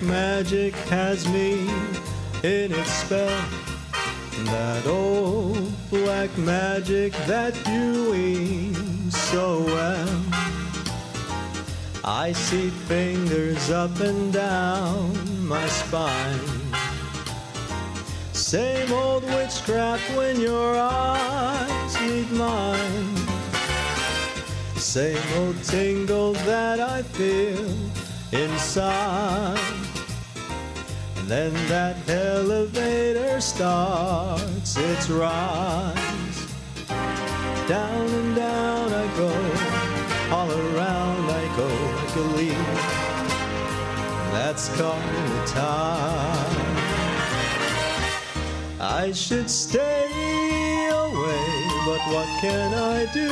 magic has me in its spell. That old black magic that you weave so well. I see fingers up and down my spine. Same old witchcraft when your eyes meet mine. Same old tingle that I feel inside. And then that elevator starts its rise. Down and down I go, all around I go like a leaf that's caught in the tide. I should stay away, but what can I do?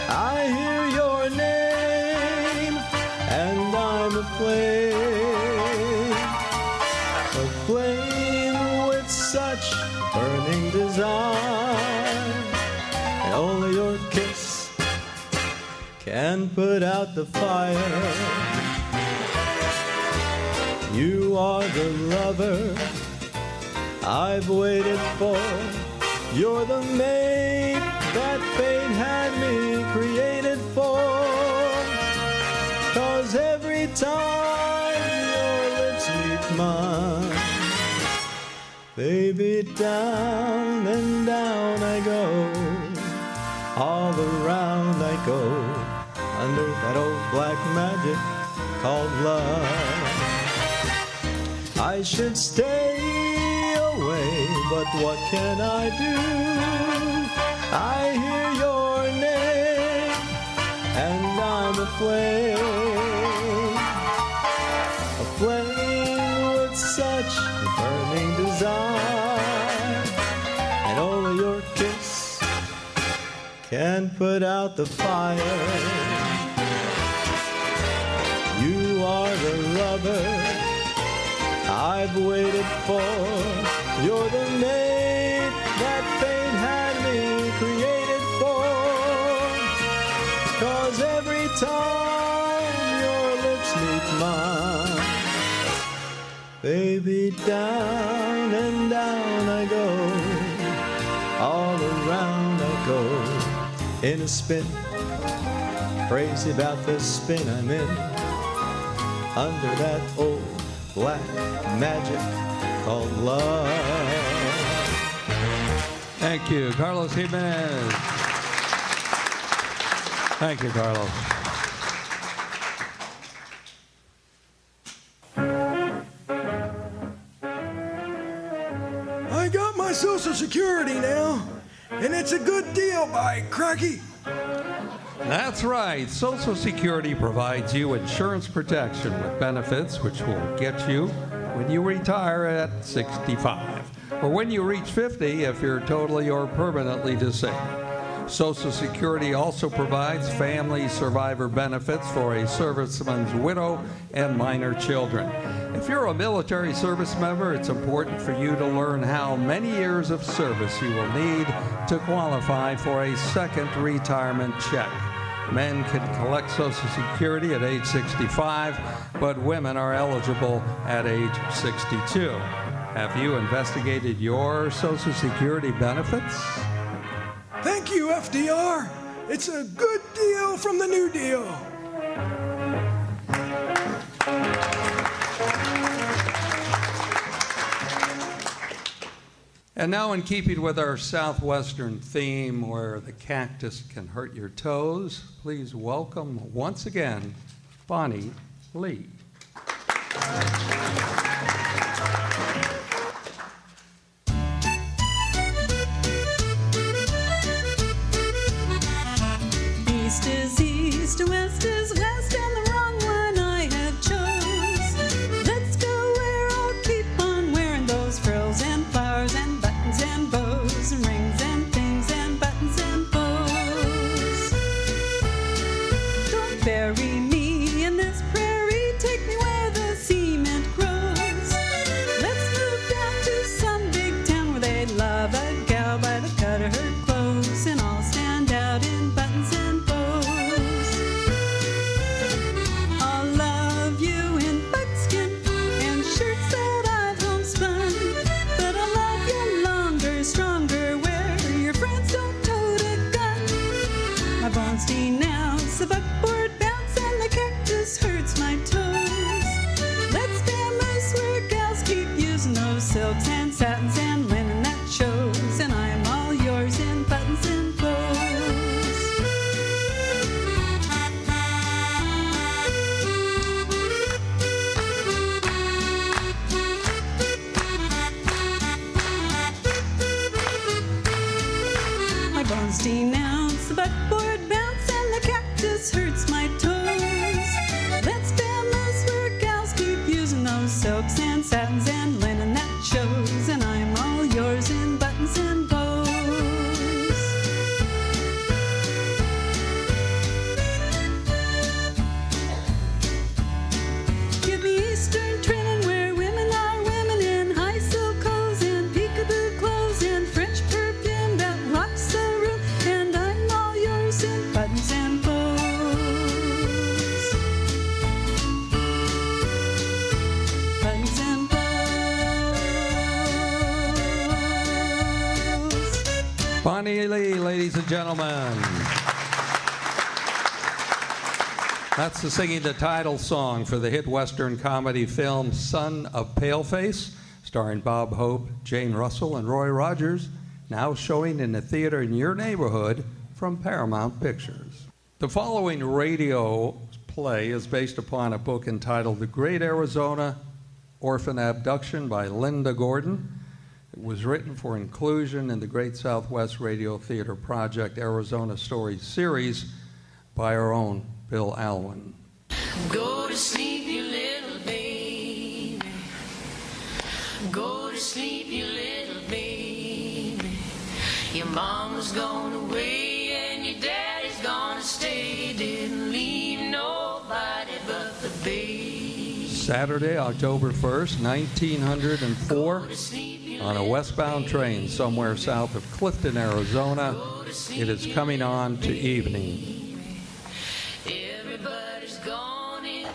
I hear your name, and I'm aflame with such burning desire, and only your kiss can put out the fire. You are the lover I've waited for. You're the mate that fate had me created for. 'Cause every time your lips meet mine, baby, down and down I go, all around I go, under that old black magic called love. I should stay away, but what can I do? I hear your name, and I'm aflame with such burning desire, and only your kiss can put out the fire. You are the lover I've waited for. You're the mate that fate had me created for. 'Cause every time your lips meet mine, baby, down and down I go, all around I go, in a spin, crazy about the spin I'm in, under that old black magic called love. Thank you, Carlos Jimenez. Thank you, Carlos. I got my Social Security now, and it's a good deal, by cracky. That's right. Social Security provides you insurance protection with benefits which will get you when you retire at 65, or when you reach 50 if you're totally or permanently disabled. Social Security also provides family survivor benefits for a serviceman's widow and minor children. If you're a military service member, it's important for you to learn how many years of service you will need to qualify for a second retirement check. Men can collect Social Security at age 65, but women are eligible at age 62. Have you investigated your Social Security benefits? Thank you, FDR. It's a good deal from the New Deal. And now, in keeping with our Southwestern theme where the cactus can hurt your toes, please welcome once again Bonnie Lee. East is east, west is west, and the wrong one I have chose. Let's go where I'll keep on wearing those frills and flowers and buttons and bows and rings and things and buttons and bows. Don't bury me in this prairie, take me where the cement grows. cows denounce the buckboard bounce, and the cactus hurts my toes. Let's bend loose where gals keep using those silks and satins and linen that shows, and I'm all yours in buttons and bows. Give me Eastern trimming where women are women in high silk clothes and peekaboo clothes and French perfume that rocks the room, and I'm all yours in buttons and bows. Buttons and bows. Bonnie Lee, ladies and gentlemen. That's the singing the title song for the hit Western comedy film Son of Paleface, starring Bob Hope, Jane Russell, and Roy Rogers, now showing in the theater in your neighborhood from Paramount Pictures. The following radio play is based upon a book entitled The Great Arizona Orphan Abduction by Linda Gordon. It was written for inclusion in the Great Southwest Radio Theater Project Arizona Stories series by our own Bill Alewyn. Go to sleep, you little baby. Go to sleep, you little baby. Your mama's gone away and your daddy's gonna stay. Didn't leave nobody but the baby. Saturday, October 1st, 1904, on a westbound train somewhere south of Clifton, Arizona. It is coming on to evening. Everybody's gone in.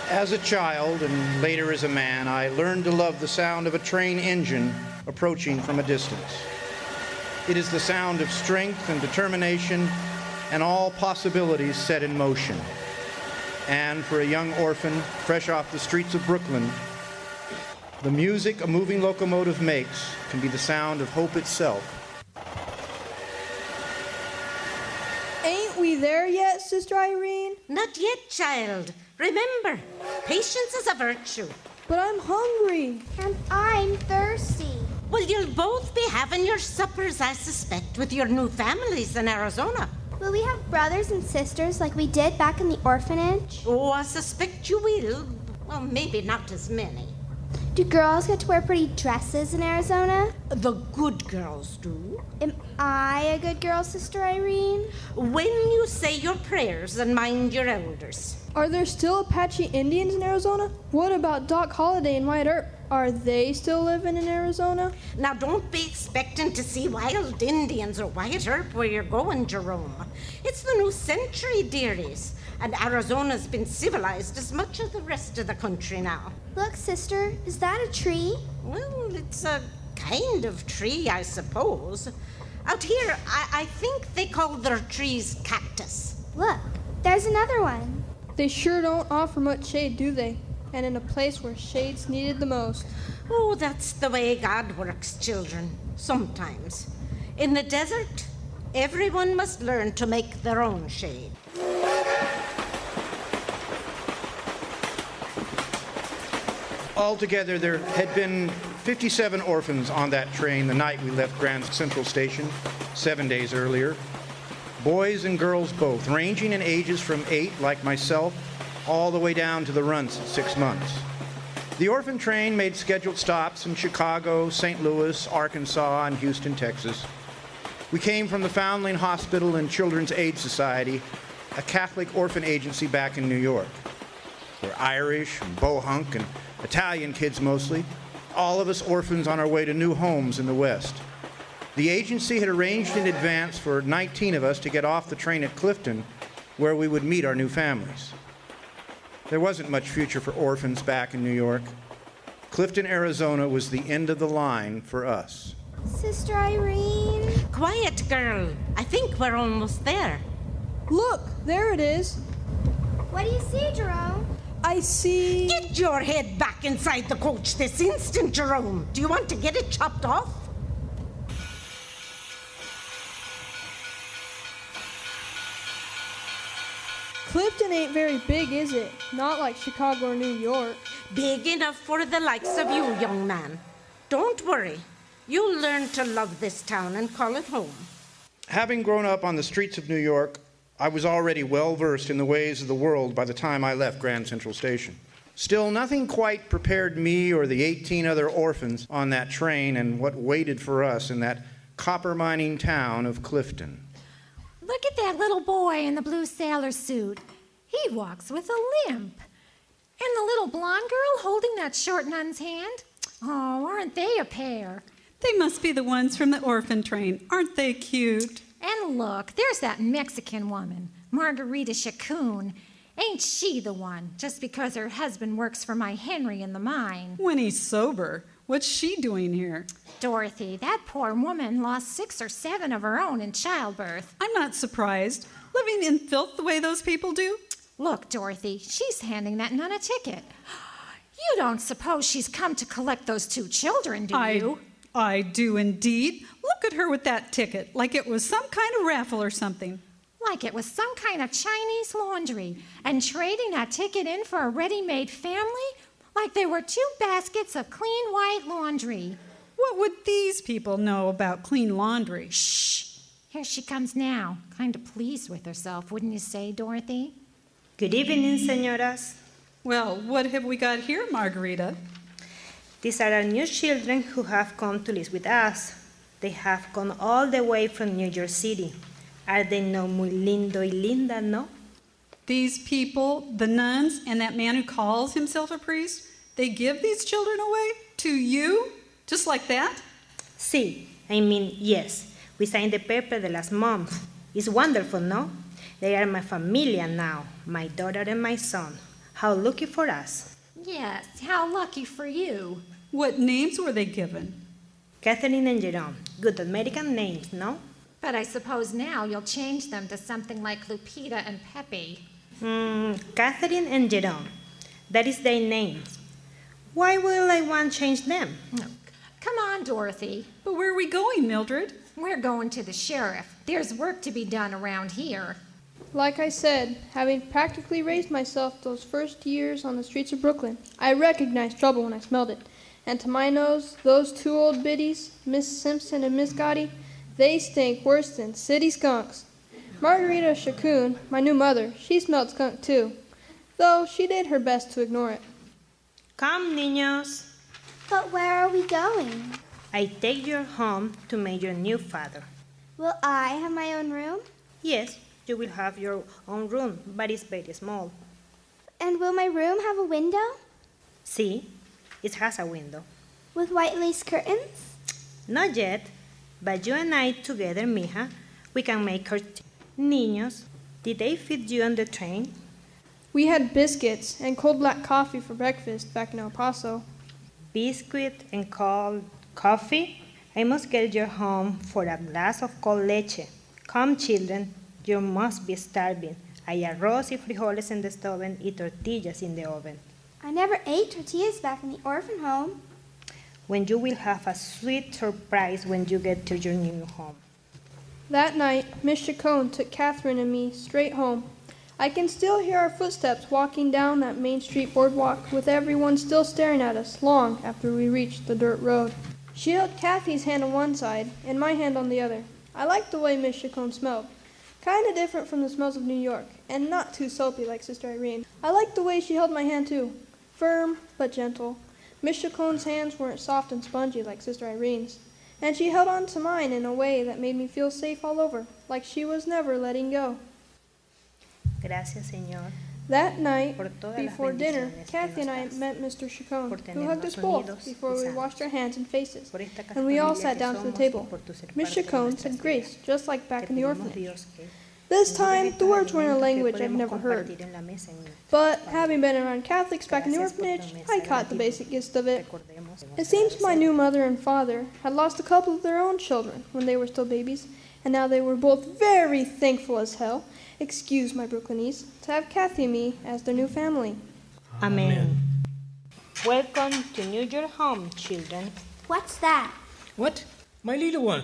As a child and later as a man, I learned to love the sound of a train engine approaching from a distance. It is the sound of strength and determination and all possibilities set in motion. And for a young orphan fresh off the streets of Brooklyn, the music a moving locomotive makes can be the sound of hope itself. Ain't we there yet, Sister Irene? Not yet, child. Remember, patience is a virtue. But I'm hungry. And I'm thirsty. Well, you'll both be having your suppers, I suspect, with your new families in Arizona. Will we have brothers and sisters like we did back in the orphanage? Oh, I suspect you will. Well, maybe not as many. Do girls get to wear pretty dresses in Arizona? The good girls do. Am I a good girl, Sister Irene? When you say your prayers and mind your elders. Are there still Apache Indians in Arizona? What about Doc Holliday and Wyatt Earp? Are they still living in Arizona? Now, don't be expecting to see wild Indians or Wyatt Earp where you're going, Jerome. It's the new century, dearies. And Arizona's been civilized as much as the rest of the country now. Look, sister, is that a tree? Well, it's a kind of tree, I suppose. Out here, I think they call their trees cactus. Look, there's another one. They sure don't offer much shade, do they? And in a place where shade's needed the most. Oh, that's the way God works, children. Sometimes. In the desert, everyone must learn to make their own shade. Altogether, there had been 57 orphans on that train the night we left Grand Central Station 7 days earlier. Boys and girls both, ranging in ages from 8, like myself, all the way down to the runts at 6 months. The orphan train made scheduled stops in Chicago, St. Louis, Arkansas, and Houston, Texas. We came from the Foundling Hospital and Children's Aid Society, a Catholic orphan agency back in New York. We're Irish and bohunk and Italian kids mostly, all of us orphans on our way to new homes in the West. The agency had arranged in advance for 19 of us to get off the train at Clifton, where we would meet our new families. There wasn't much future for orphans back in New York. Clifton, Arizona was the end of the line for us. Sister Irene? Quiet, girl. I think we're almost there. Look, there it is. What do you see, Jerome? I see... Get your head back inside the coach this instant, Jerome. Do you want to get it chopped off? Clifton ain't very big, is it? Not like Chicago or New York. Big enough for the likes of you, young man. Don't worry. You'll learn to love this town and call it home. Having grown up on the streets of New York, I was already well versed in the ways of the world by the time I left Grand Central Station. Still, nothing quite prepared me or the 18 other orphans on that train and what waited for us in that copper mining town of Clifton. Look at that little boy in the blue sailor suit. He walks with a limp. And the little blonde girl holding that short nun's hand. Oh, aren't they a pair? They must be the ones from the orphan train. Aren't they cute? And look, there's that Mexican woman, Margarita Chacon. Ain't she the one, just because her husband works for my Henry in the mine? When he's sober. What's she doing here? Dorothy, that poor woman lost 6 or 7 of her own in childbirth. I'm not surprised. Living in filth the way those people do. Look, Dorothy, she's handing that nun a ticket. You don't suppose she's come to collect those 2 children, do you? I do indeed. Look at her with that ticket, like it was some kind of raffle or something. Like it was some kind of Chinese laundry, and trading that ticket in for a ready-made family, like they were 2 baskets of clean white laundry. What would these people know about clean laundry? Shh! Here she comes now, kind of pleased with herself, wouldn't you say, Dorothy? Good evening, señoras. Well, what have we got here, Margarita? These are our new children who have come to live with us. They have come all the way from New York City. Are they no muy lindo y linda, no? These people, the nuns, and that man who calls himself a priest, they give these children away to you? Just like that? Sí, I mean, yes. We signed the paper the last month. It's wonderful, no? They are my familia now, my daughter and my son. How lucky for us. Yes, how lucky for you. What names were they given? Catherine and Jerome. Good American names, no? But I suppose now you'll change them to something like Lupita and Pepe. Catherine and Jerome. That is their names. Why will I want to change them? No. Come on, Dorothy. But where are we going, Mildred? We're going to the sheriff. There's work to be done around here. Like I said, having practically raised myself those first years on the streets of Brooklyn, I recognized trouble when I smelled it. And to my nose, those 2 old biddies, Miss Simpson and Miss Gotti, they stink worse than city skunks. Margarita Chacon, my new mother, she smelled skunk too, though she did her best to ignore it. Come, niños. But where are we going? I take you home to meet your new father. Will I have my own room? Yes, you will have your own room, but it's very small. And will my room have a window? See, it has a window. With white lace curtains? Not yet, but you and I together, mija, we can make her Niños, did they feed you on the train? We had biscuits and cold black coffee for breakfast back in El Paso. Biscuit and cold coffee? I must get you home for a glass of cold leche. Come, children, you must be starving. Hay arroz y frijoles in the stove y tortillas in the oven. I never ate tortillas back in the orphan home. When you will have a sweet surprise when you get to your new home. That night, Miss Chacon took Catherine and me straight home. I can still hear our footsteps walking down that Main Street boardwalk, with everyone still staring at us long after we reached the dirt road. She held Kathy's hand on one side and my hand on the other. I liked the way Miss Chacon smelled. Kind of different from the smells of New York, and not too soapy like Sister Irene. I liked the way she held my hand too. Firm, but gentle. Miss Chacon's hands weren't soft and spongy like Sister Irene's. And she held on to mine in a way that made me feel safe all over, like she was never letting go. Gracias, Señor. That night, before dinner, Kathy and I met Mr. Chacon, who hugged us both before we washed our hands and faces, and we all sat down to the table. Miss Chacon said grace, just like back in the orphanage. This time, the words were in a language I'd never heard. But having been around Catholics back in the orphanage, I caught the basic gist of it. It seems my new mother and father had lost a couple of their own children when they were still babies, and now they were both very thankful as hell, excuse my Brooklynese, to have Kathy and me as their new family. Amen. Welcome to New York home, children. What's that? What? My little one,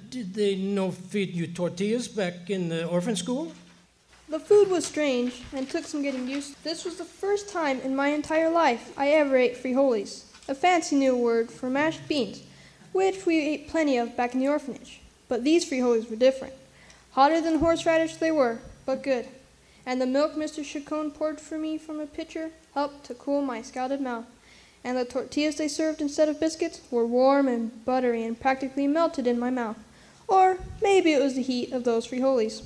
did they no feed you tortillas back in the orphan school? The food was strange and took some getting used to. This was the first time in my entire life I ever ate frijoles, a fancy new word for mashed beans, which we ate plenty of back in the orphanage. But these frijoles were different. Hotter than horseradish they were, but good. And the milk Mr. Chacon poured for me from a pitcher helped to cool my scalded mouth. And the tortillas they served instead of biscuits were warm and buttery and practically melted in my mouth. Or maybe it was the heat of those frijoles.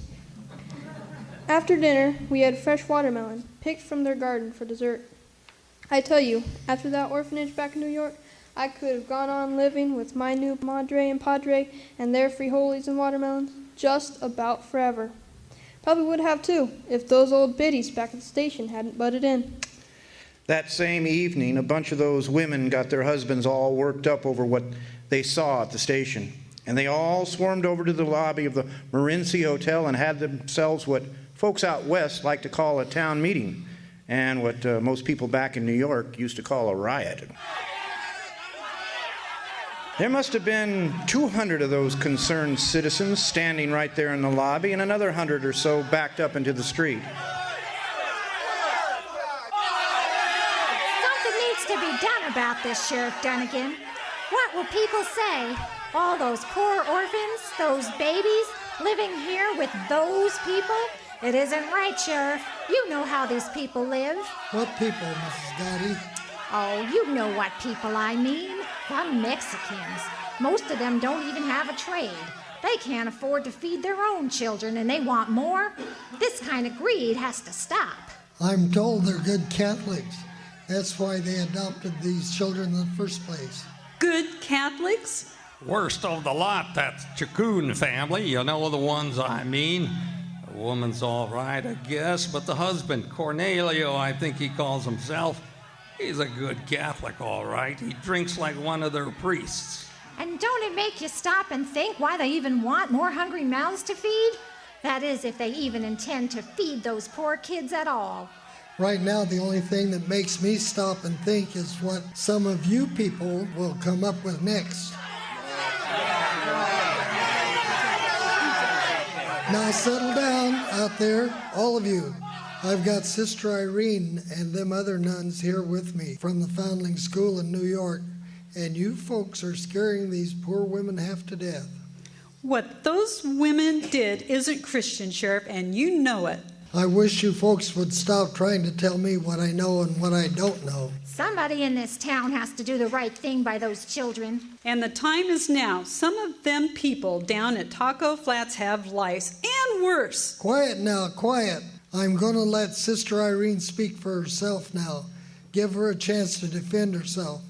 After dinner, we had fresh watermelon, picked from their garden for dessert. I tell you, after that orphanage back in New York, I could have gone on living with my new madre and padre and their frijoles and watermelons just about forever. Probably would have too, if those old biddies back at the station hadn't butted in. That same evening, a bunch of those women got their husbands all worked up over what they saw at the station. And they all swarmed over to the lobby of the Morenci Hotel and had themselves what folks out west like to call a town meeting, and what most people back in New York used to call a riot. There must have been 200 of those concerned citizens standing right there in the lobby, and another 100 or so backed up into the street. Something needs to be done about this, Sheriff Dunnigan. What will people say? All those poor orphans, those babies, living here with those people? It isn't right, Sheriff. You know how these people live. What people, Mrs. Dottie? Oh, you know what people I mean. The Mexicans. Most of them don't even have a trade. They can't afford to feed their own children, and they want more. This kind of greed has to stop. I'm told they're good Catholics. That's why they adopted these children in the first place. Good Catholics? Worst of the lot, that Chacon family. You know the ones I mean. The woman's all right, I guess, but the husband, Cornelio, I think he calls himself, he's a good Catholic, all right. He drinks like one of their priests. And don't it make you stop and think why they even want more hungry mouths to feed? That is, if they even intend to feed those poor kids at all. Right now, the only thing that makes me stop and think is what some of you people will come up with next. Now settle down out there, all of you. I've got Sister Irene and them other nuns here with me from the Foundling School in New York, and you folks are scaring these poor women half to death. What those women did isn't Christian, Sheriff, and you know it. I wish you folks would stop trying to tell me what I know and what I don't know. Somebody in this town has to do the right thing by those children. And the time is now. Some of them people down at Taco Flats have lice, and worse. Quiet now, quiet. I'm going to let Sister Irene speak for herself now. Give her a chance to defend herself.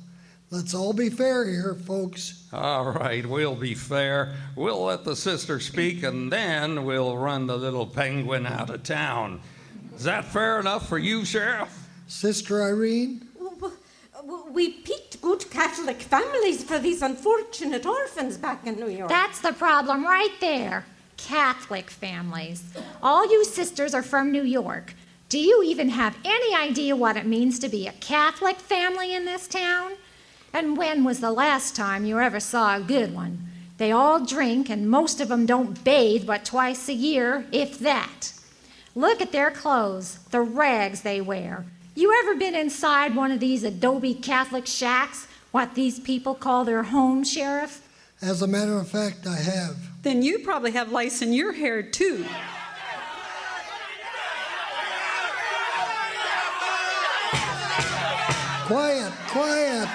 Let's all be fair here, folks. All right, we'll be fair. We'll let the sister speak, and then we'll run the little penguin out of town. Is that fair enough for you, Sheriff? Sister Irene? We picked good Catholic families for these unfortunate orphans back in New York. That's the problem right there. Catholic families. All you sisters are from New York. Do you even have any idea what it means to be a Catholic family in this town? And when was the last time you ever saw a good one? They all drink, and most of them don't bathe but twice a year, if that. Look at their clothes, the rags they wear. You ever been inside one of these adobe Catholic shacks, what these people call their home, Sheriff? As a matter of fact, I have. Then you probably have lice in your hair, too. Quiet, quiet.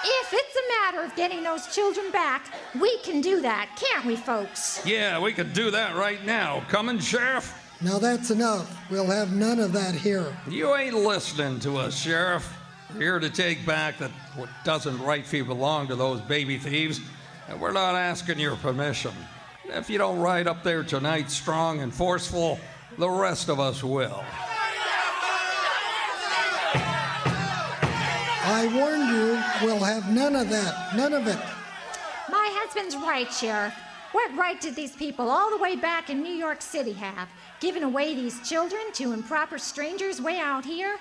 If it's a matter of getting those children back, we can do that, can't we, folks? Yeah, we could do that right now. Coming, Sheriff? Now that's enough. We'll have none of that here. You ain't listening to us, Sheriff. We're here to take back what doesn't rightfully belong to those baby thieves, and we're not asking your permission. If you don't ride up there tonight strong and forceful, the rest of us will. I warned you, we'll have none of that. None of it. My husband's right, Sheriff. What right did these people all the way back in New York City have, giving away these children to improper strangers way out here?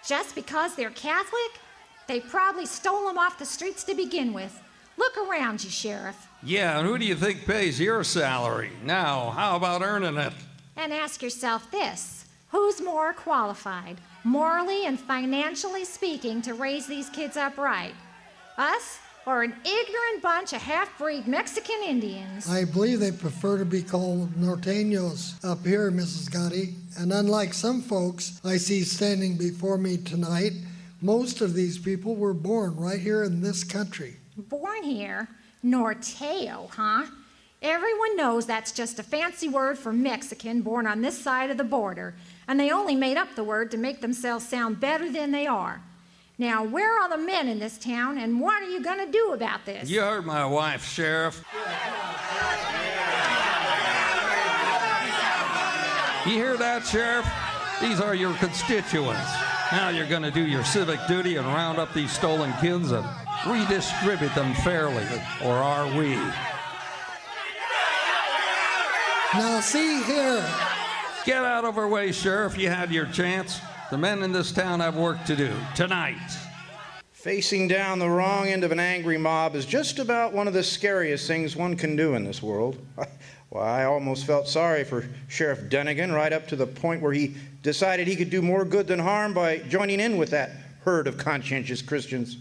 Just because they're Catholic? They probably stole them off the streets to begin with. Look around you, Sheriff. Yeah, and who do you think pays your salary? Now, how about earning it? and ask yourself this: who's more qualified, morally and financially speaking, to raise these kids up right? Us or an ignorant bunch of half-breed Mexican Indians? I believe they prefer to be called norteños up here, Mrs. Gotti. And unlike some folks I see standing before me tonight, most of these people were born right here in this country. Born here? Norteo, huh? Everyone knows that's just a fancy word for Mexican born on this side of the border, and they only made up the word to make themselves sound better than they are. Now, where are the men in this town, and what are you going to do about this? You heard my wife, Sheriff. You hear that, Sheriff? These are your constituents. Now you're going to do your civic duty and round up these stolen kids and redistribute them fairly, or are we? Now see here. Get out of our way, Sheriff. You had your chance. The men in this town have work to do tonight. Facing down the wrong end of an angry mob is just about one of the scariest things one can do in this world. Well, I almost felt sorry for Sheriff Dunnigan right up to the point where he decided he could do more good than harm by joining in with that herd of conscientious Christians.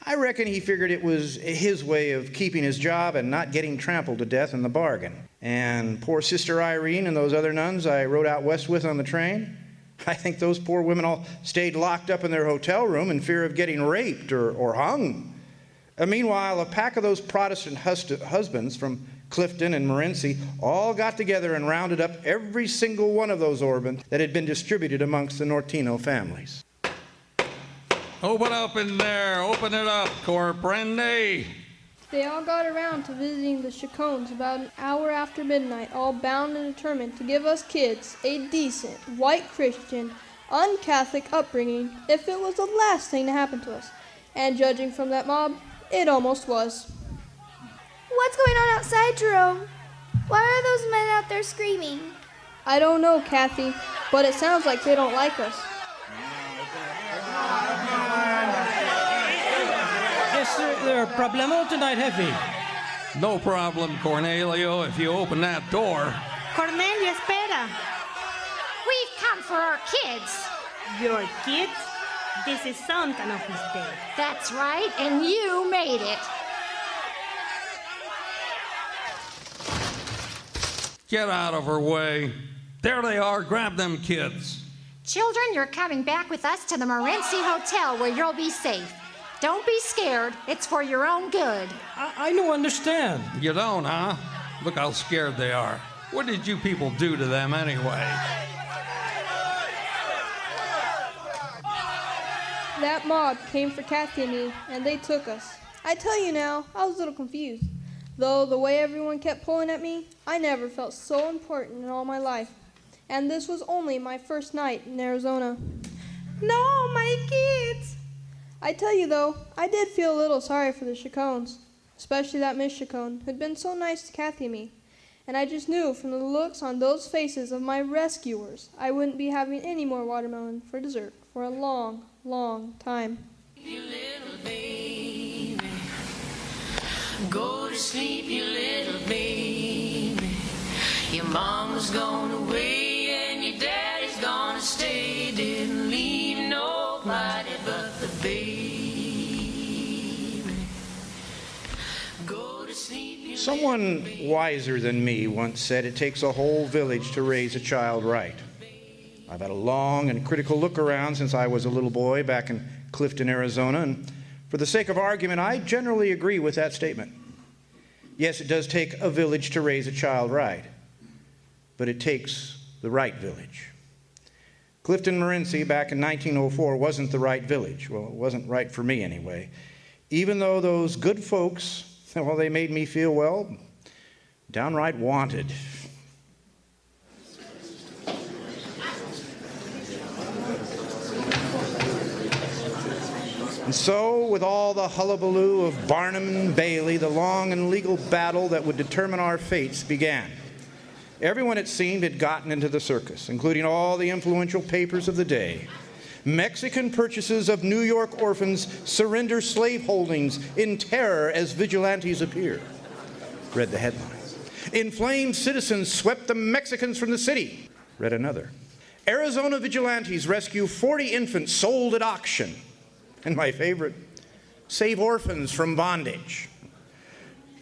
I reckon he figured it was his way of keeping his job and not getting trampled to death in the bargain. And poor Sister Irene and those other nuns I rode out west with on the train, I think those poor women all stayed locked up in their hotel room in fear of getting raped or hung. Meanwhile, a pack of those Protestant husbands from Clifton and Morenci all got together and rounded up every single one of those orphans that had been distributed amongst the Nortino families. Open up in there. Open it up, Corprende. They all got around to visiting the Chacones about an hour after midnight, all bound and determined to give us kids a decent, white Christian, un-Catholic upbringing if it was the last thing to happen to us. And judging from that mob, it almost was. What's going on outside, Jerome? Why are those men out there screaming? I don't know, Kathy, but it sounds like they don't like us. Is there a problemo tonight, Heavy? No problem, Cornelio, if you open that door. Cornelio, espera. We've come for our kids. Your kids? This is some kind of mistake. That's right, and you made it. Get out of her way. There they are. Grab them kids. Children, you're coming back with us to the Morenci Hotel where you'll be safe. Don't be scared. It's for your own good. I don't understand. You don't, huh? Look how scared they are. What did you people do to them anyway? That mob came for Kathy and me, and they took us. I tell you now, I was a little confused. Though the way everyone kept pulling at me, I never felt so important in all my life. And this was only my first night in Arizona. No, my kids! I tell you though, I did feel a little sorry for the Chacones, especially that Miss Chacone, who'd been so nice to Kathy and me. And I just knew from the looks on those faces of my rescuers, I wouldn't be having any more watermelon for dessert for a long, long time. You little baby, go to sleep, you little baby. Your mama's gone away and your daddy's gonna stay. Didn't leave nobody but the baby. Go to sleep, you Someone wiser than me once said it takes a whole village to raise a child right. I've had a long and critical look around since I was a little boy back in Clifton, Arizona, and for the sake of argument, I generally agree with that statement. Yes, it does take a village to raise a child right, but it takes the right village. Clifton, Morenci, back in 1904, wasn't the right village. Well, it wasn't right for me anyway. Even though those good folks, well, they made me feel, well, downright wanted. And so, with all the hullabaloo of Barnum and Bailey, the long and legal battle that would determine our fates began. Everyone, it seemed, had gotten into the circus, including all the influential papers of the day. Mexican purchases of New York orphans surrender slave holdings in terror as vigilantes appear. Read the headlines. Inflamed citizens swept the Mexicans from the city. Read another. Arizona vigilantes rescue 40 infants sold at auction. And my favorite, save orphans from bondage.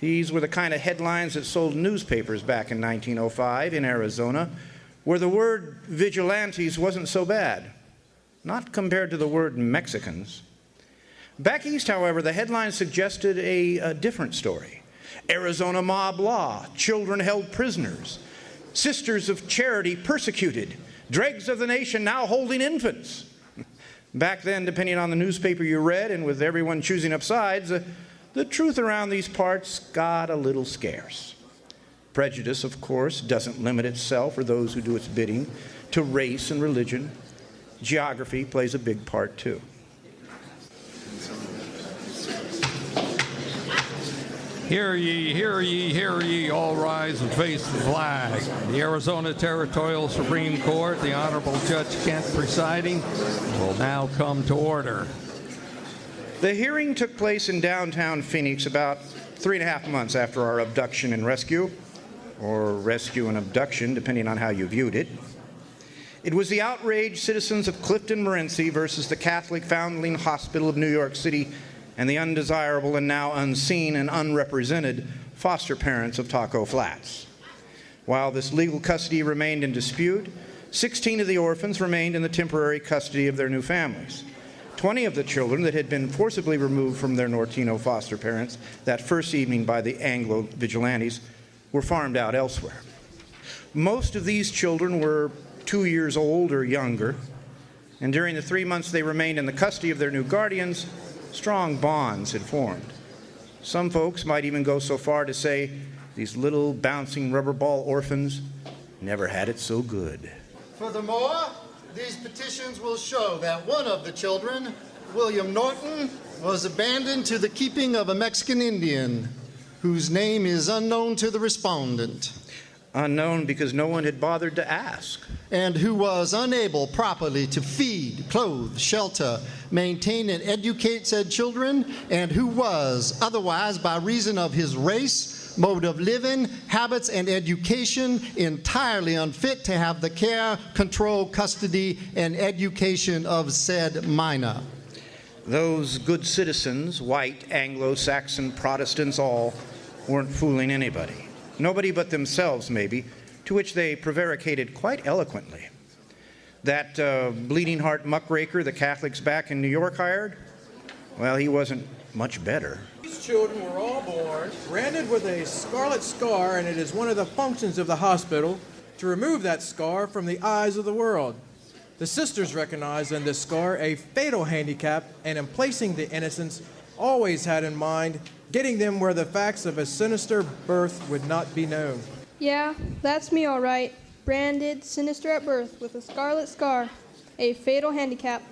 These were the kind of headlines that sold newspapers back in 1905 in Arizona, where the word vigilantes wasn't so bad, not compared to the word Mexicans. Back east, however, the headlines suggested a different story. Arizona mob law, children held prisoners, Sisters of Charity persecuted, dregs of the nation now holding infants. Back then, depending on the newspaper you read, and with everyone choosing up sides, the truth around these parts got a little scarce. Prejudice, of course, doesn't limit itself, or those who do its bidding, to race and religion. Geography plays a big part, too. Hear ye, hear ye, hear ye, all rise and face the flag. The Arizona Territorial Supreme Court, the Honorable Judge Kent presiding, will now come to order. The hearing took place in downtown Phoenix about 3.5 months after our abduction and rescue, or rescue and abduction, depending on how you viewed it. It was the outraged citizens of Clifton Morenci versus the Catholic Foundling Hospital of New York City and the undesirable and now unseen and unrepresented foster parents of Taco Flats. While this legal custody remained in dispute, 16 of the orphans remained in the temporary custody of their new families. 20 of the children that had been forcibly removed from their Nortino foster parents that first evening by the Anglo vigilantes were farmed out elsewhere. Most of these children were 2 years old or younger, and during the 3 months they remained in the custody of their new guardians, strong bonds had formed. Some folks might even go so far to say these little bouncing rubber ball orphans never had it so good. Furthermore, these petitions will show that one of the children, William Norton, was abandoned to the keeping of a Mexican Indian, whose name is unknown to the respondent. Unknown because no one had bothered to ask. And who was unable properly to feed, clothe, shelter, maintain, and educate said children, and who was otherwise, by reason of his race, mode of living, habits, and education, entirely unfit to have the care, control, custody, and education of said minor. Those good citizens, white, Anglo-Saxon, Protestants all, weren't fooling anybody. Nobody but themselves, maybe, to which they prevaricated quite eloquently. That bleeding heart muckraker the Catholics back in New York hired, well, he wasn't much better. These children were all born branded with a scarlet scar, and it is one of the functions of the hospital to remove that scar from the eyes of the world. The sisters recognized in this scar a fatal handicap, and in placing the innocents, always had in mind getting them where the facts of a sinister birth would not be known. Yeah, that's me all right. Branded, sinister at birth, with a scarlet scar, a fatal handicap.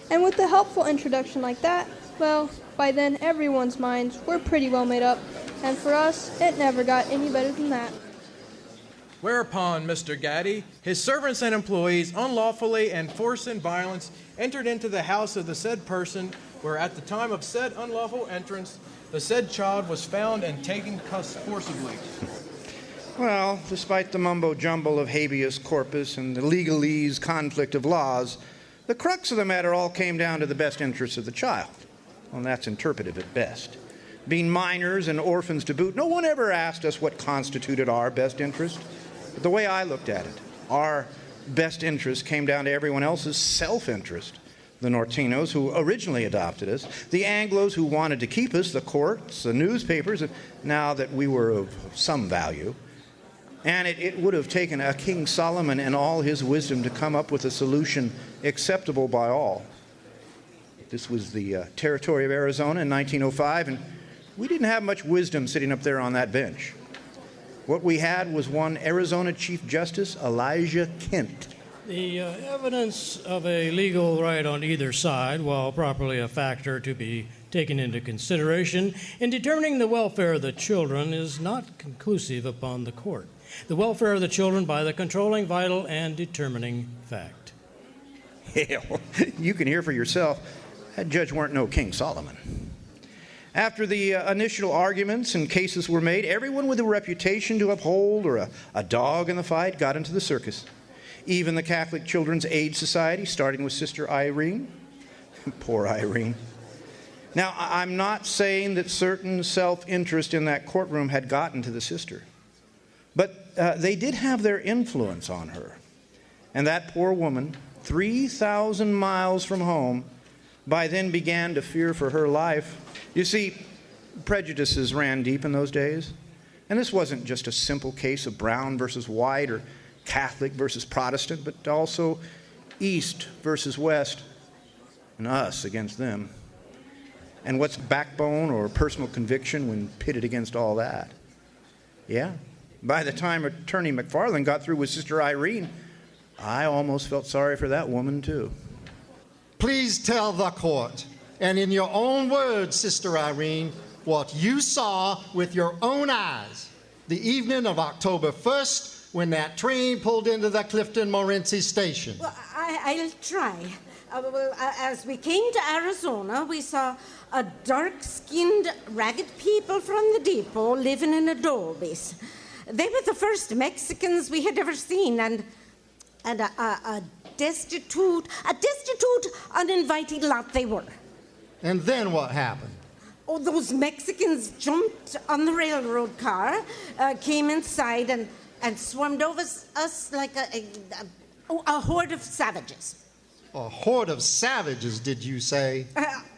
And with a helpful introduction like that, well, by then everyone's minds were pretty well made up. And for us, it never got any better than that. Whereupon Mr. Gaddy, his servants and employees, unlawfully and force and violence, entered into the house of the said person, where at the time of said unlawful entrance, the said child was found and taken forcibly. Well, despite the mumbo-jumbo of habeas corpus and the legalese conflict of laws, the crux of the matter all came down to the best interests of the child. Well, that's interpretive at best. Being minors and orphans to boot, no one ever asked us what constituted our best interest. But the way I looked at it, our best interest came down to everyone else's self-interest. The Nortinos, who originally adopted us, the Anglos who wanted to keep us, the courts, the newspapers, and now that we were of some value. And it would have taken a King Solomon and all his wisdom to come up with a solution acceptable by all. This was the territory of Arizona in 1905, and we didn't have much wisdom sitting up there on that bench. What we had was one Arizona Chief Justice, Elijah Kent. The evidence of a legal right on either side, while properly a factor to be taken into consideration in determining the welfare of the children, is not conclusive upon the court. The welfare of the children by the controlling, vital, and determining fact. Hell, you can hear for yourself, that judge weren't no King Solomon. After the initial arguments and cases were made, everyone with a reputation to uphold or a dog in the fight got into the circus. Even the Catholic Children's Aid Society, starting with Sister Irene. Poor Irene. Now, I'm not saying that certain self-interest in that courtroom had gotten to the sister, but they did have their influence on her. And that poor woman, 3,000 miles from home, by then began to fear for her life. You see, prejudices ran deep in those days. And this wasn't just a simple case of brown versus white or Catholic versus Protestant, but also East versus West, and us against them. And what's backbone or personal conviction when pitted against all that? Yeah, by the time Attorney McFarland got through with Sister Irene, I almost felt sorry for that woman too. Please tell the court, and in your own words, Sister Irene, what you saw with your own eyes the evening of October 1st when that train pulled into the Clifton-Morenci station. Well, I'll try. As we came to Arizona, we saw a dark-skinned, ragged people from the depot living in adobes. They were the first Mexicans we had ever seen, and a destitute, uninviting lot they were. And then what happened? Oh, those Mexicans jumped on the railroad car, came inside, and swarmed over us like a horde of savages. A horde of savages, did you say?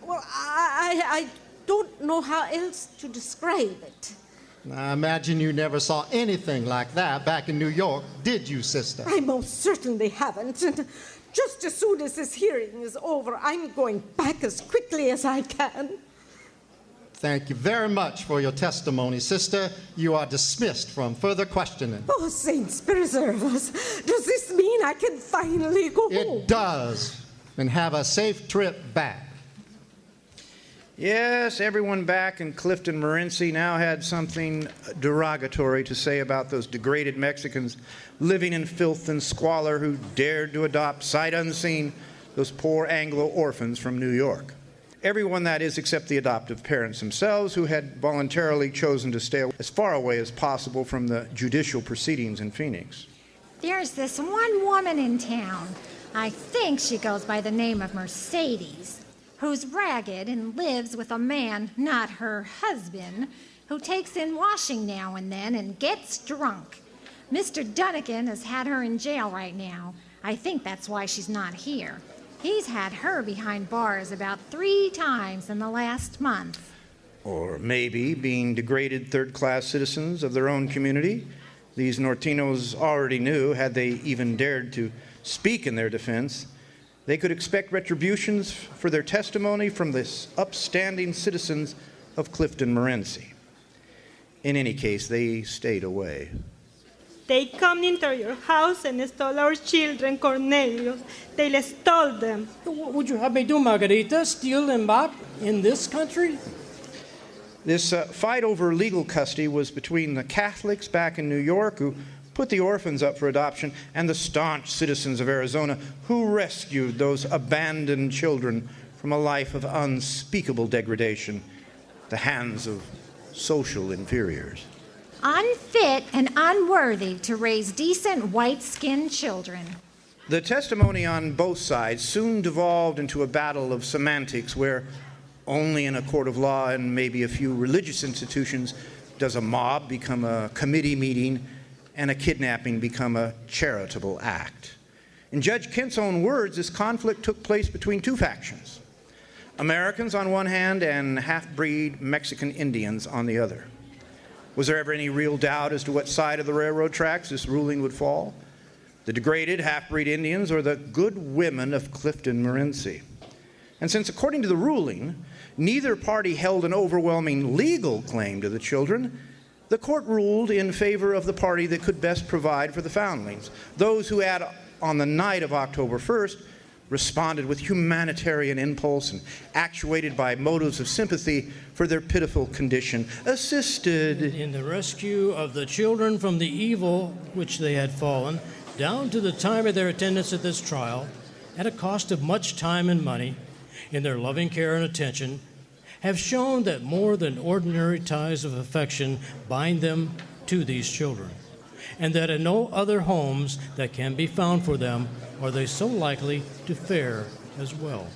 Well, I don't know how else to describe it. I imagine you never saw anything like that back in New York, did you, sister? I most certainly haven't. And just as soon as this hearing is over, I'm going back as quickly as I can. Thank you very much for your testimony, sister. You are dismissed from further questioning. Oh, saints preserve us. Does this mean I can finally go home? It does. And have a safe trip back. Yes, everyone back in Clifton-Morenci now had something derogatory to say about those degraded Mexicans living in filth and squalor who dared to adopt, sight unseen, those poor Anglo orphans from New York. Everyone, that is, except the adoptive parents themselves, who had voluntarily chosen to stay as far away as possible from the judicial proceedings in Phoenix. There's this one woman in town, I think she goes by the name of Mercedes, who's ragged and lives with a man, not her husband, who takes in washing now and then and gets drunk. Mr. Dunnigan has had her in jail right now. I think that's why she's not here. He's had her behind bars about 3 times in the last month. Or maybe being degraded third-class citizens of their own community, these Nortinos already knew, had they even dared to speak in their defense, they could expect retributions for their testimony from the upstanding citizens of Clifton-Morenci. In any case, they stayed away. They come into your house and stole our children, Cornelius. They stole them. What would you have me do, Margarita? Steal them back in this country? This fight over legal custody was between the Catholics back in New York, who put the orphans up for adoption, and the staunch citizens of Arizona, who rescued those abandoned children from a life of unspeakable degradation at the hands of social inferiors. Unfit and unworthy to raise decent white-skinned children. The testimony on both sides soon devolved into a battle of semantics where only in a court of law and maybe a few religious institutions does a mob become a committee meeting and a kidnapping become a charitable act. In Judge Kent's own words, this conflict took place between 2 factions, Americans on one hand and half-breed Mexican Indians on the other. Was there ever any real doubt as to what side of the railroad tracks this ruling would fall? The degraded half-breed Indians or the good women of Clifton-Morenci? And since, according to the ruling, neither party held an overwhelming legal claim to the children, the court ruled in favor of the party that could best provide for the foundlings, those who had, on the night of October 1st, responded with humanitarian impulse and actuated by motives of sympathy for their pitiful condition, assisted in the rescue of the children from the evil which they had fallen, down to the time of their attendance at this trial, at a cost of much time and money, in their loving care and attention, have shown that more than ordinary ties of affection bind them to these children, and that in no other homes that can be found for them are they so likely to fare as well.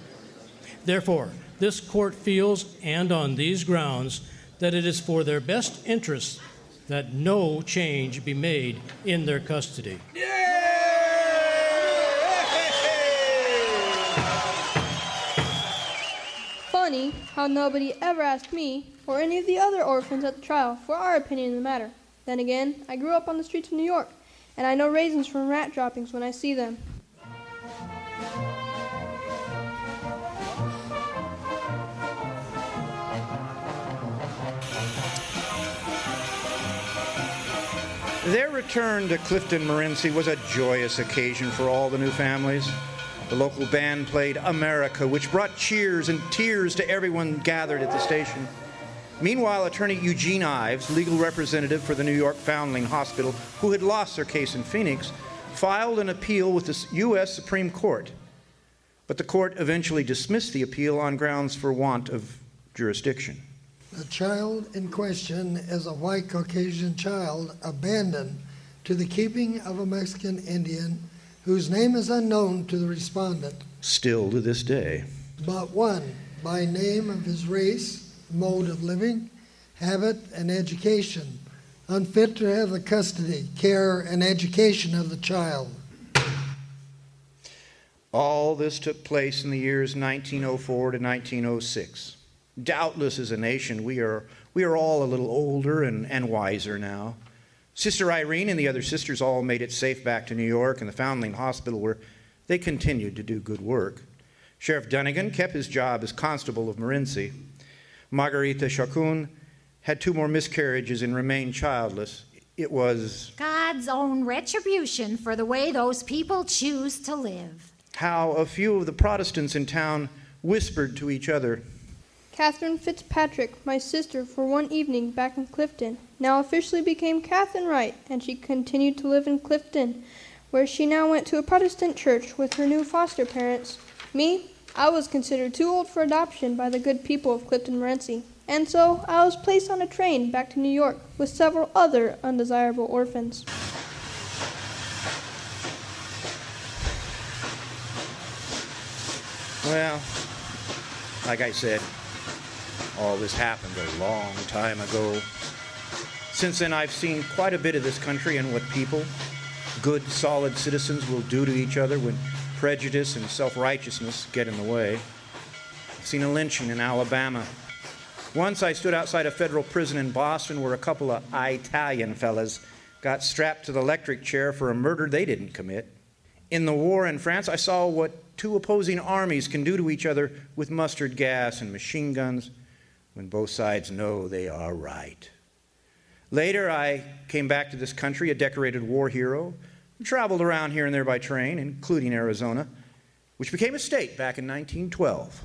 Therefore, this court feels, and on these grounds, that it is for their best interests that no change be made in their custody. Funny how nobody ever asked me or any of the other orphans at the trial for our opinion in the matter. Then again, I grew up on the streets of New York, and I know raisins from rat droppings when I see them. Their return to Clifton, Morenci was a joyous occasion for all the new families. The local band played America, which brought cheers and tears to everyone gathered at the station. Meanwhile, attorney Eugene Ives, legal representative for the New York Foundling Hospital, who had lost their case in Phoenix, filed an appeal with the U.S. Supreme Court. But the court eventually dismissed the appeal on grounds for want of jurisdiction. The child in question is a white Caucasian child abandoned to the keeping of a Mexican Indian whose name is unknown to the respondent. Still to this day. But one, by name of his race, mode of living, habit, and education, unfit to have the custody, care, and education of the child. All this took place in the years 1904 to 1906. Doubtless, as a nation, we are all a little older and wiser now. Sister Irene and the other sisters all made it safe back to New York and the Foundling Hospital, where they continued to do good work. Sheriff Dunnigan kept his job as constable of Morenci. Margarita Chacun had 2 more miscarriages and remained childless. It was God's own retribution for the way those people choose to live. how a few of the Protestants in town whispered to each other. Catherine Fitzpatrick, my sister, for one evening back in Clifton, now officially became Catherine Wright, and she continued to live in Clifton, where she now went to a Protestant church with her new foster parents. Me, I was considered too old for adoption by the good people of Clifton, Morenci, and so I was placed on a train back to New York with several other undesirable orphans. Well, like I said, all this happened a long time ago. Since then, I've seen quite a bit of this country and what people, good, solid citizens, will do to each other when prejudice and self-righteousness get in the way. I've seen a lynching in Alabama. Once I stood outside a federal prison in Boston where a couple of Italian fellas got strapped to the electric chair for a murder they didn't commit. In the war in France, I saw what 2 opposing armies can do to each other with mustard gas and machine guns when both sides know they are right. Later, I came back to this country, a decorated war hero, and traveled around here and there by train, including Arizona, which became a state back in 1912.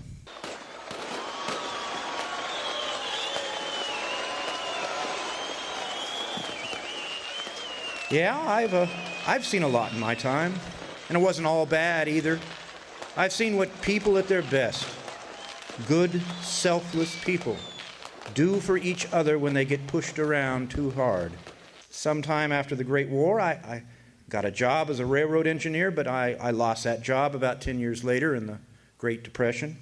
Yeah, I've seen a lot in my time, and it wasn't all bad either. I've seen what people at their best, good, selfless people, do for each other when they get pushed around too hard. Sometime after the Great War, I got a job as a railroad engineer, but I lost that job about 10 years later in the Great Depression.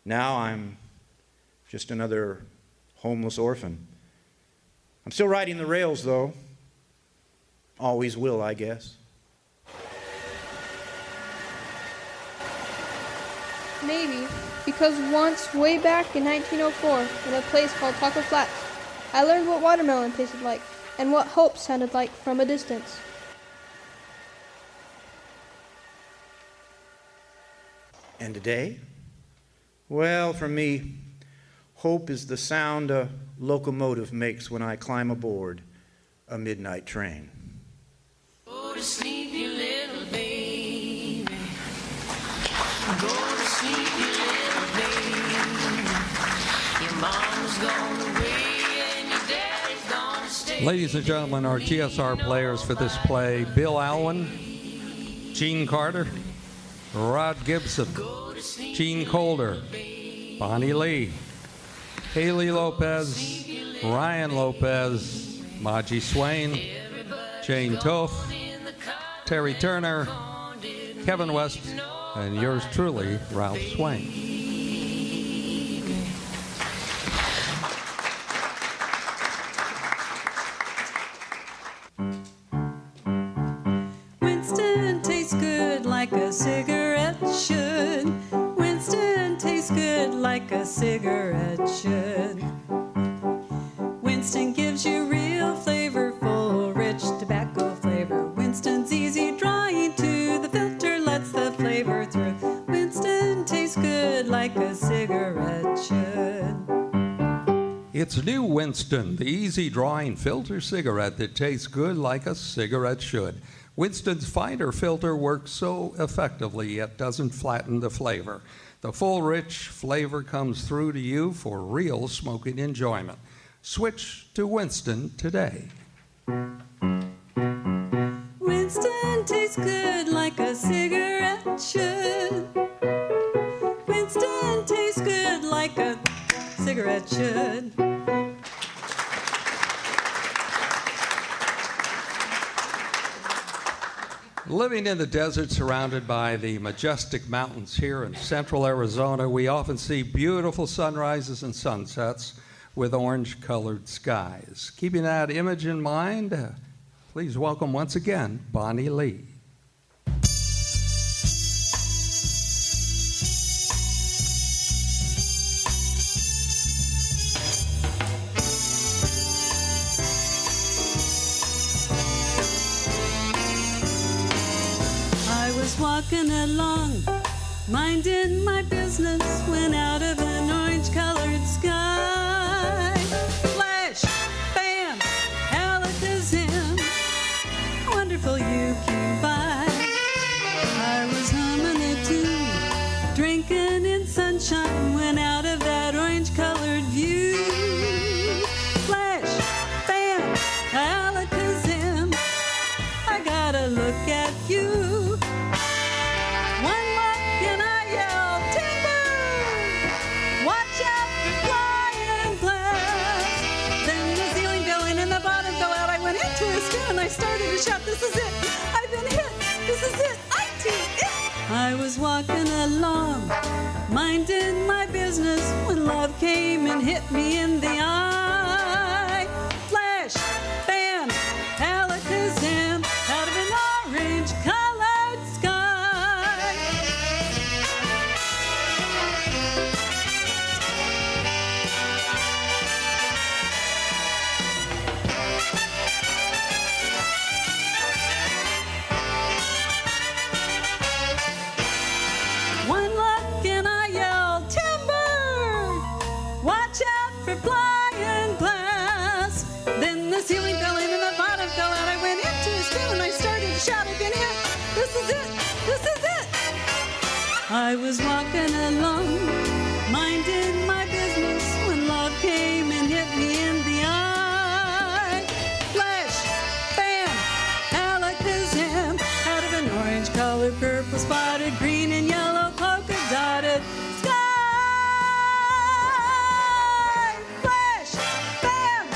Now I'm just another homeless orphan. I'm still riding the rails, though. Always will, I guess. Maybe because once, way back in 1904, in a place called Taco Flats, I learned what watermelon tasted like and what hope sounded like from a distance. And today? Well, for me, hope is the sound a locomotive makes when I climb aboard a midnight train. Go to sleep, you little baby. Go to sleep, you little baby. Your mama's gone away and your daddy's gonna stay. Ladies and gentlemen, our GSR players for this play: Bill Alewyn, Gene Carter, Rod Gibson, Gene Colder, Bonnie Lee, Haley Lopez, Ryan Lopez, Maji Swain, Jane Toth, Terry Turner, Kevin West, and yours truly, Ralph Swain. Winston tastes good like a cigarette should. Winston tastes good like a cigarette should. Winston gives you real flavorful, rich tobacco flavor. Winston's easy drawing to the filter, lets the flavor through. Winston tastes good like a cigarette should. It's new Winston, the easy drawing filter cigarette that tastes good like a cigarette should. Winston's finer filter works so effectively it doesn't flatten the flavor. The full rich flavor comes through to you for real smoking enjoyment. Switch to Winston today. Winston tastes good like a cigarette should. Winston tastes good like a cigarette should. Living in the desert surrounded by the majestic mountains here in central Arizona, we often see beautiful sunrises and sunsets with orange-colored skies. Keeping that image in mind, please welcome once again Bonnie Lee. Walking along, minding my business, when out of an orange-colored sky, flash, bam, alakazam, wonderful you came by. I was humming a tune, drinking in sunshine, when out of that orange-colored view, flash, bam, alakazam, I gotta look at you. And I started to shout, this is it, I've been hit, this is it, it. I was walking along, minding my business, when love came and hit me in the eye. Flash, bam, alakazam, out of an orange-colored sky. I was walking along, minding my business, when love came and hit me in the eye. Flash, bam, alakazam, out of an orange-colored, purple spotted, green and yellow polka dotted sky. Flash, bam,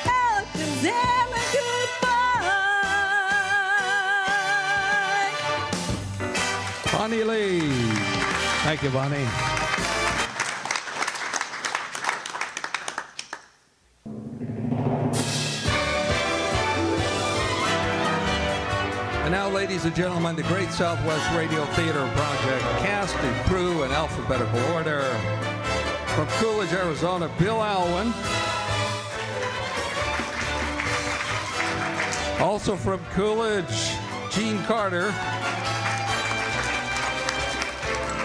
alakazam, and goodbye. Bonnie Lee. Thank you, Bonnie. And now, ladies and gentlemen, the Great Southwest Radio Theater Project cast and crew in alphabetical order. From Coolidge, Arizona, Bill Alewyn. Also from Coolidge, Gene Carter.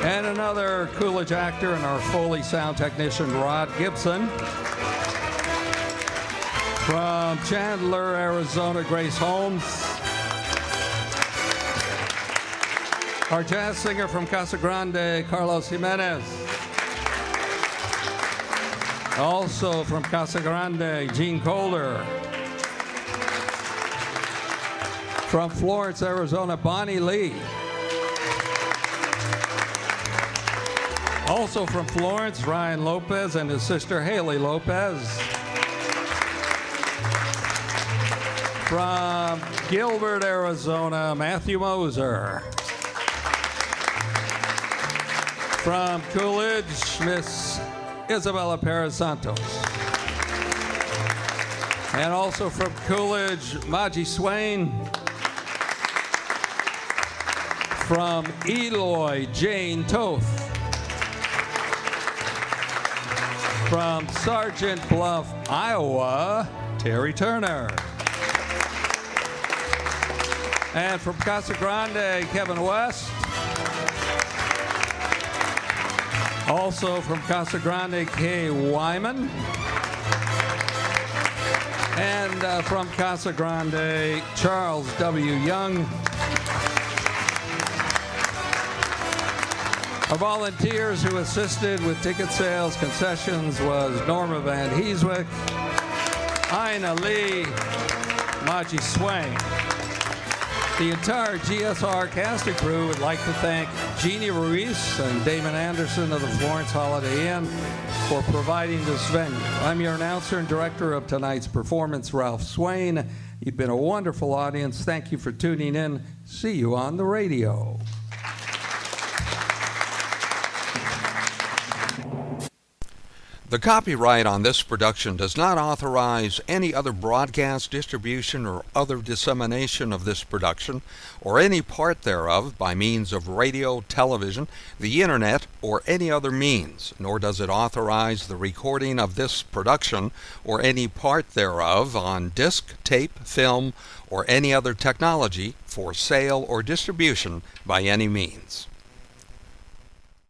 And another Coolidge actor and our Foley sound technician, Rod Gibson. From Chandler, Arizona, Grace Holmes. Our jazz singer from Casa Grande, Carlos Jimenez. Also from Casa Grande, Gene Colder. From Florence, Arizona, Bonnie Lee. Also from Florence, Ryan Lopez and his sister Haley Lopez. From Gilbert, Arizona, Matthew Moser. From Coolidge, Miss Isabella Perez Santos. And also from Coolidge, Maji Swain. From Eloy, Jane Toth. From Sergeant Bluff, Iowa, Terry Turner. And from Casa Grande, Kevin West. Also from Casa Grande, Kay Wyman. And from Casa Grande, Charles W. Young. Our volunteers who assisted with ticket sales concessions was Norma Van Heeswick, Ina Lee, Maji Swain. The entire GSR cast and crew would like to thank Jeannie Ruiz and Damon Anderson of the Florence Holiday Inn for providing this venue. I'm your announcer and director of tonight's performance, Ralph Swain. You've been a wonderful audience. Thank you for tuning in. See you on the radio. The copyright on this production does not authorize any other broadcast, distribution, or other dissemination of this production, or any part thereof by means of radio, television, the internet, or any other means, nor does it authorize the recording of this production or any part thereof on disc, tape, film, or any other technology for sale or distribution by any means.